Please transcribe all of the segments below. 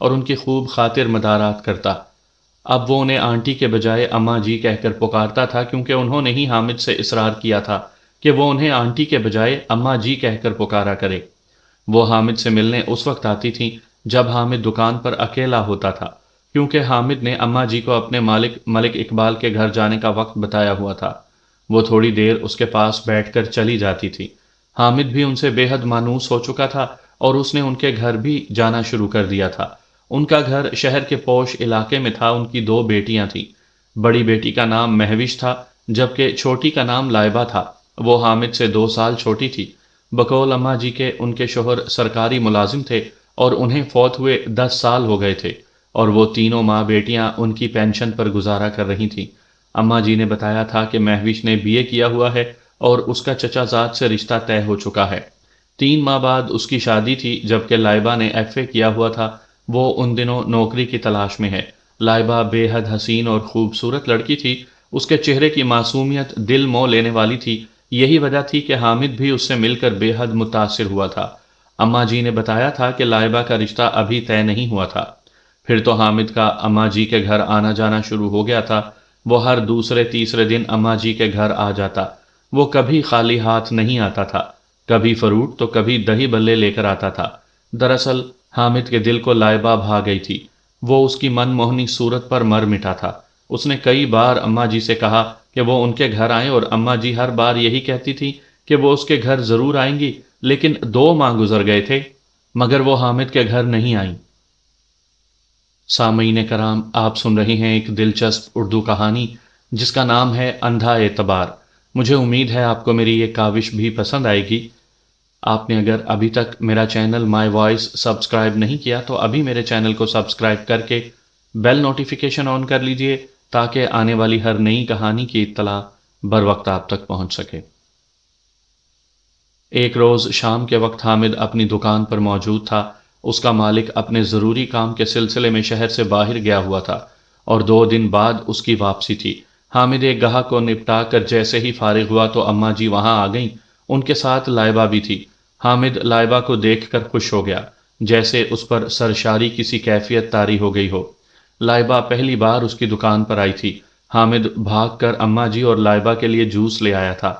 اور ان کی خوب خاطر مدارات کرتا۔ اب وہ انہیں آنٹی کے بجائے اماں جی کہہ کر پکارتا تھا، کیونکہ انہوں نے ہی حامد سے اصرار کیا تھا کہ وہ انہیں آنٹی کے بجائے اماں جی کہہ کر پکارا کرے۔ وہ حامد سے ملنے اس وقت آتی تھیں جب حامد دکان پر اکیلا ہوتا تھا، کیونکہ حامد نے اماں جی کو اپنے مالک ملک اقبال کے گھر جانے کا وقت بتایا ہوا تھا۔ وہ تھوڑی دیر اس کے پاس بیٹھ کر چلی جاتی تھی۔ حامد بھی ان سے بے حد مانوس ہو چکا تھا اور اس نے ان کے گھر بھی جانا شروع کر دیا تھا۔ ان کا گھر شہر کے پوش علاقے میں تھا۔ ان کی دو بیٹیاں تھیں۔ بڑی بیٹی کا نام مہوش تھا، جبکہ چھوٹی کا نام لائبہ تھا۔ وہ حامد سے 2 سال چھوٹی تھی۔ بقول اماں جی کے ان کے شوہر سرکاری ملازم تھے اور انہیں فوت ہوئے 10 سال ہو گئے تھے، اور وہ تینوں ماں بیٹیاں ان کی پینشن پر گزارا کر رہی تھیں۔ اماں جی نے بتایا تھا کہ مہوش نے BA کیا ہوا ہے اور اس کا چچا زاد سے رشتہ طے ہو چکا ہے۔ 3 ماہ بعد اس کی شادی تھی، جبکہ لائبہ نے FA کیا ہوا تھا۔ وہ ان دنوں نوکری کی تلاش میں ہے۔ لائبہ بے حد حسین اور خوبصورت لڑکی تھی۔ اس کے چہرے کی معصومیت دل مو لینے والی تھی۔ یہی وجہ تھی کہ حامد بھی اس سے مل کر بے حد متاثر ہوا تھا۔ اماں جی نے بتایا تھا کہ لائبہ کا رشتہ ابھی طے نہیں ہوا تھا۔ پھر تو حامد کا اماں جی کے گھر آنا جانا شروع ہو گیا تھا۔ وہ ہر دوسرے تیسرے دن اماں جی کے گھر آ جاتا۔ وہ کبھی خالی ہاتھ نہیں آتا تھا، کبھی فروٹ تو کبھی دہی بلے لے کر آتا تھا۔ دراصل حامد کے دل کو لائبہ بھا گئی تھی۔ وہ اس کی من موہنی صورت پر مر مٹا تھا۔ اس نے کئی بار اماں جی سے کہا کہ وہ ان کے گھر آئیں، اور اماں جی ہر بار یہی کہتی تھی کہ وہ اس کے گھر ضرور آئیں گی، لیکن 2 ماہ گزر گئے تھے مگر وہ حامد کے گھر نہیں آئیں۔ سامعین کرام، آپ سن رہے ہیں ایک دلچسپ اردو کہانی جس کا نام ہے اندھا اعتبار۔ مجھے امید ہے آپ کو میری یہ کاوش بھی پسند آئے گی۔ آپ نے اگر ابھی تک میرا چینل مائی وائس سبسکرائب نہیں کیا تو ابھی میرے چینل کو سبسکرائب کر کے بیل نوٹیفیکیشن آن کر لیجئے، تاکہ آنے والی ہر نئی کہانی کی اطلاع بر وقت آپ تک پہنچ سکے۔ ایک روز شام کے وقت حامد اپنی دکان پر موجود تھا۔ اس کا مالک اپنے ضروری کام کے سلسلے میں شہر سے باہر گیا ہوا تھا، اور 2 دن بعد اس کی واپسی تھی۔ حامد ایک گاہک کو نپٹا کر جیسے ہی فارغ ہوا تو اماں جی وہاں آ گئیں۔ ان کے ساتھ لائبہ بھی تھی۔ حامد لائبہ کو دیکھ کر خوش ہو گیا، جیسے اس پر سرشاری کسی کیفیت طاری ہو گئی ہو۔ لائبہ پہلی بار اس کی دکان پر آئی تھی۔ حامد بھاگ کر اماں جی اور لائبہ کے لیے جوس لے آیا تھا۔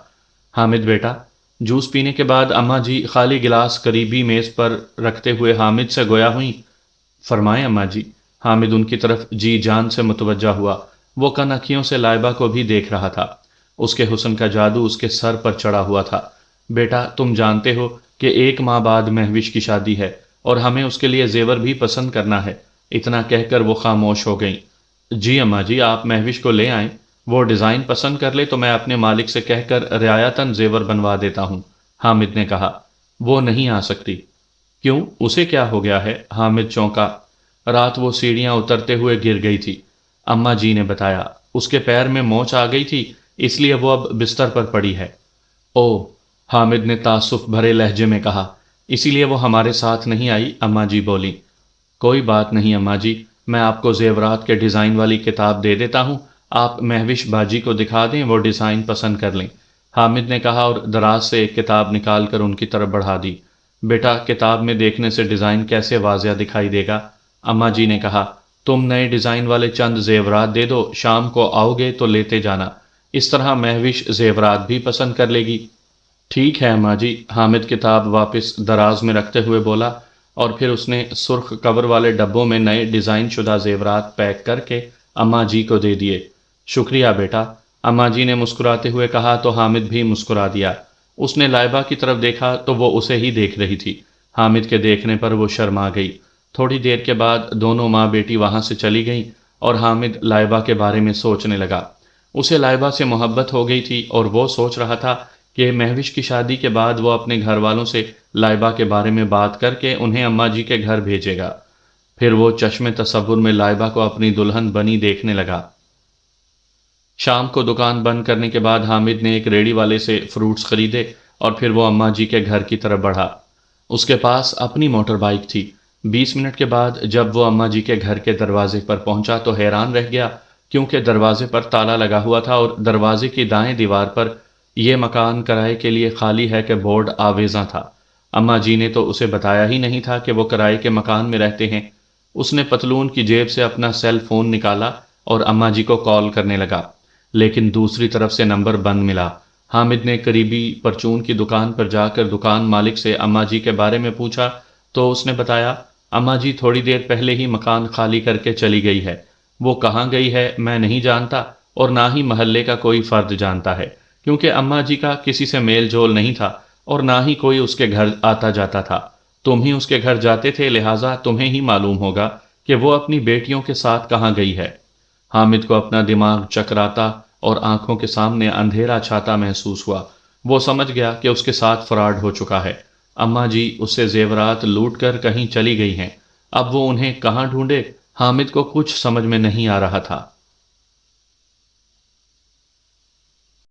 حامد بیٹا۔ جوس پینے کے بعد اماں جی خالی گلاس قریبی میز پر رکھتے ہوئے حامد سے گویا ہوئیں۔ فرمائیں اماں جی۔ حامد ان کی طرف جی جان سے متوجہ ہوا۔ وہ کنکھیوں سے لائبہ کو بھی دیکھ رہا تھا۔ اس کے حسن کا جادو اس کے سر پر چڑھا ہوا تھا۔ بیٹا، تم جانتے ہو کہ 1 ماہ بعد مہوش کی شادی ہے، اور ہمیں اس کے لیے زیور بھی پسند کرنا ہے۔ اتنا کہہ کر وہ خاموش ہو گئیں۔ جی اماں جی، آپ مہوش کو لے آئیں۔ وہ ڈیزائن پسند کر لے تو میں اپنے مالک سے کہہ کر رعایتاً زیور بنوا دیتا ہوں، حامد نے کہا۔ وہ نہیں آ سکتی۔ کیوں، اسے کیا ہو گیا ہے؟ حامد چونکا۔ رات وہ سیڑھیاں اترتے ہوئے گر گئی تھی، اماں جی نے بتایا۔ اس کے پیر میں موچ آ گئی تھی، اس لیے وہ اب بستر پر پڑی ہے۔ او، حامد نے تاسف بھرے لہجے میں کہا۔ اسی لیے وہ ہمارے ساتھ نہیں آئی، اماں جی بولی۔ کوئی بات نہیں اماں جی، میں آپ کو زیورات کے ڈیزائن والی کتاب دے دیتا ہوں، آپ مہوش باجی کو دکھا دیں، وہ ڈیزائن پسند کر لیں، حامد نے کہا، اور دراز سے ایک کتاب نکال کر ان کی طرف بڑھا دی۔ بیٹا، کتاب میں دیکھنے سے ڈیزائن کیسے واضح دکھائی دے گا؟ اماں جی نے کہا۔ تم نئے ڈیزائن والے چند زیورات دے دو، شام کو آؤ گے تو لیتے جانا، اس طرح مہوش زیورات بھی پسند کر لے گی۔ ٹھیک ہے اماں جی، حامد کتاب واپس دراز میں رکھتے ہوئے بولا، اور پھر اس نے سرخ کور والے ڈبوں میں نئے ڈیزائن شدہ زیورات پیک کر کے اماں جی کو دے دیے۔ شکریہ بیٹا، اماں جی نے مسکراتے ہوئے کہا تو حامد بھی مسکرا دیا۔ اس نے لائبہ کی طرف دیکھا تو وہ اسے ہی دیکھ رہی تھی۔ حامد کے دیکھنے پر وہ شرما گئی۔ تھوڑی دیر کے بعد دونوں ماں بیٹی وہاں سے چلی گئیں، اور حامد لائبہ کے بارے میں سوچنے لگا۔ اسے لائبہ سے محبت ہو گئی تھی، اور وہ سوچ رہا تھا کہ مہوش کی شادی کے بعد وہ اپنے گھر والوں سے لائبہ کے بارے میں بات کر کے انہیں اماں جی کے گھر بھیجے گا۔ پھر وہ چشم تصور میں لائبہ کو اپنی دلہن بنی دیکھنے لگا۔ شام کو دکان بند کرنے کے بعد حامد نے ایک ریڑھی والے سے فروٹس خریدے، اور پھر وہ اماں جی کے گھر کی طرف بڑھا۔ اس کے پاس اپنی موٹر بائک تھی۔ 20 منٹ کے بعد جب وہ اماں جی کے گھر کے دروازے پر پہنچا تو حیران رہ گیا، کیونکہ دروازے پر تالا لگا ہوا تھا، اور دروازے کی دائیں دیوار پر یہ مکان کرائے کے لیے خالی ہے کہ بورڈ آویزاں تھا۔ اماں جی نے تو اسے بتایا ہی نہیں تھا کہ وہ کرائے کے مکان میں رہتے ہیں۔ اس نے پتلون کی جیب سے اپنا سیل فون نکالا اور اماں جی کو کال کرنے لگا، لیکن دوسری طرف سے نمبر بند ملا۔ حامد نے قریبی پرچون کی دکان پر جا کر دکان مالک سے اماں جی کے بارے میں پوچھا تو اس نے بتایا، اماں جی تھوڑی دیر پہلے ہی مکان خالی کر کے چلی گئی ہے۔ وہ کہاں گئی ہے میں نہیں جانتا، اور نہ ہی محلے کا کوئی فرد جانتا ہے، کیونکہ اماں جی کا کسی سے میل جول نہیں تھا اور نہ ہی کوئی اس کے گھر آتا جاتا تھا۔ تم ہی اس کے گھر جاتے تھے، لہٰذا تمہیں ہی معلوم ہوگا کہ وہ اپنی بیٹیوں کے ساتھ کہاں گئی ہے۔ حامد کو اپنا دماغ چکراتا اور آنکھوں کے سامنے اندھیرا چھاتا محسوس ہوا۔ وہ سمجھ گیا کہ اس کے ساتھ فراڈ ہو چکا ہے۔ اماں جی اس سے زیورات لوٹ کر کہیں چلی گئی ہیں۔ اب وہ انہیں کہاں ڈھونڈے؟ حامد کو کچھ سمجھ میں نہیں آ رہا تھا۔